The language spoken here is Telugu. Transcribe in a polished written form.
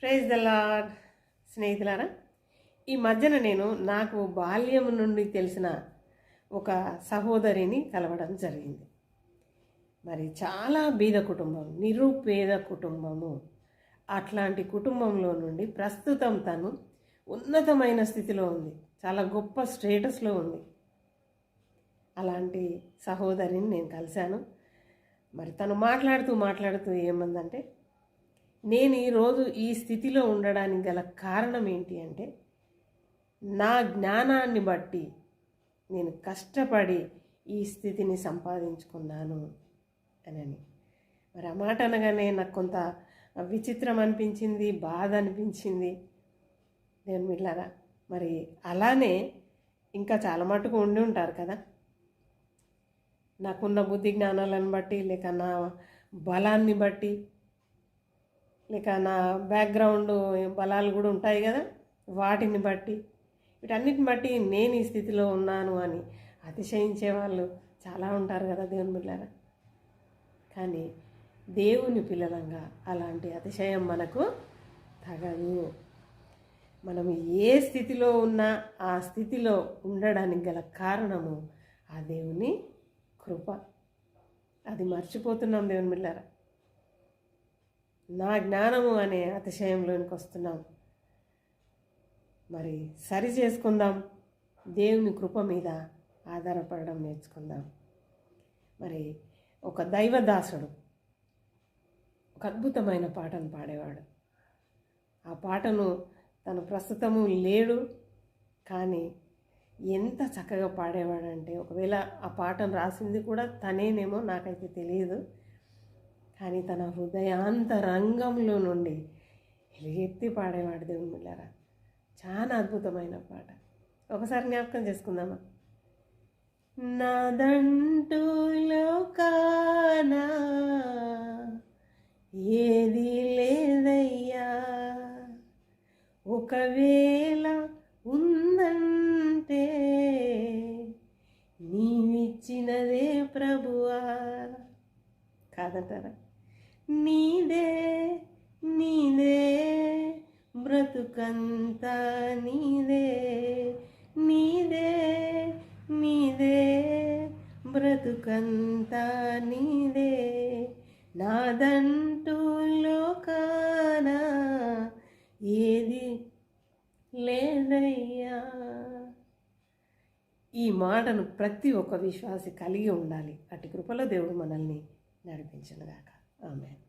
Praise the lord. స్నేహితులారా, ఈ మధ్యన నేను నాకు బాల్యం నుండి తెలిసిన ఒక సహోదరిని కలవడం జరిగింది. మరి చాలా బీద కుటుంబం, నిరుపేద కుటుంబము. అట్లాంటి కుటుంబంలో నుండి ప్రస్తుతం తను ఉన్నతమైన స్థితిలో ఉంది, చాలా గొప్ప స్టేటస్లో ఉంది. అలాంటి సహోదరిని నేను కలిశాను. మరి తను మాట్లాడుతూ ఏమందంటే, నేను ఈరోజు ఈ స్థితిలో ఉండడానికి గల కారణం ఏంటి అంటే, నా జ్ఞానాన్ని బట్టి నేను కష్టపడి ఈ స్థితిని సంపాదించుకున్నాను అని. మరి ఆ మాట అనగానే నాకు కొంత విచిత్రం అనిపించింది, బాధ అనిపించింది. నేను మిట్లారా, మరి అలానే ఇంకా చాలా మటుకు ఉండి ఉంటారు కదా, నాకున్న బుద్ధి జ్ఞానాలను బట్టి, లేక నా బలాన్ని బట్టి, లేక నా బ్యాక్గ్రౌండ్ బలాలు కూడా ఉంటాయి కదా, వాటిని బట్టి, వీటన్నిటిని బట్టి నేను ఈ స్థితిలో ఉన్నాను అని అతిశయించే వాళ్ళు చాలా ఉంటారు కదా దేవుని బిడ్డలారా. కానీ దేవుని పిల్లలంగా అలాంటి అతిశయం మనకు తగదు. మనం ఏ స్థితిలో ఉన్నా ఆ స్థితిలో ఉండడానికి గల కారణము ఆ దేవుని కృప. అది మర్చిపోతున్నాం దేవుని బిడ్డలారా. నా జ్ఞానము అనే అతిశయంలోనికి వస్తున్నాం. మరి సరి చేసుకుందాం, దేవుని కృప మీద ఆధారపడడం నేర్చుకుందాం. మరి ఒక దైవదాసుడు ఒక అద్భుతమైన పాటను పాడేవాడు. ఆ పాటను తను ప్రస్తుతము లేడు, కానీ ఎంత చక్కగా పాడేవాడంటే, ఒకవేళ ఆ పాటను రాసింది కూడా తనేనేమో నాకైతే తెలియదు, కానీ తన హృదయాంతరంగంలో నుండి ఎలుగెత్తి పాడేవాడు దేవుని బిడ్డలారా. చాలా అద్భుతమైన పాట. ఒకసారి జ్ఞాపకం చేసుకుందామా. నాదంటూ లోకానా ఏది లేదయ్యా, ఒకవేళ ఉందంటే నీవిచ్చినదే ప్రభువా. కాదంటారా? నీదే నీదే బ్రతుకంతా నీదే, నీదే నీదే బ్రతుకంతా నీదే, నాదంటూ లోకానా ఏది లేదయ్యా. ఈ మాటను ప్రతి ఒక్క విశ్వాసి కలిగి ఉండాలి. అటు కృపలో దేవుడు మనల్ని నడిపించునుగాక. ఆమేన్.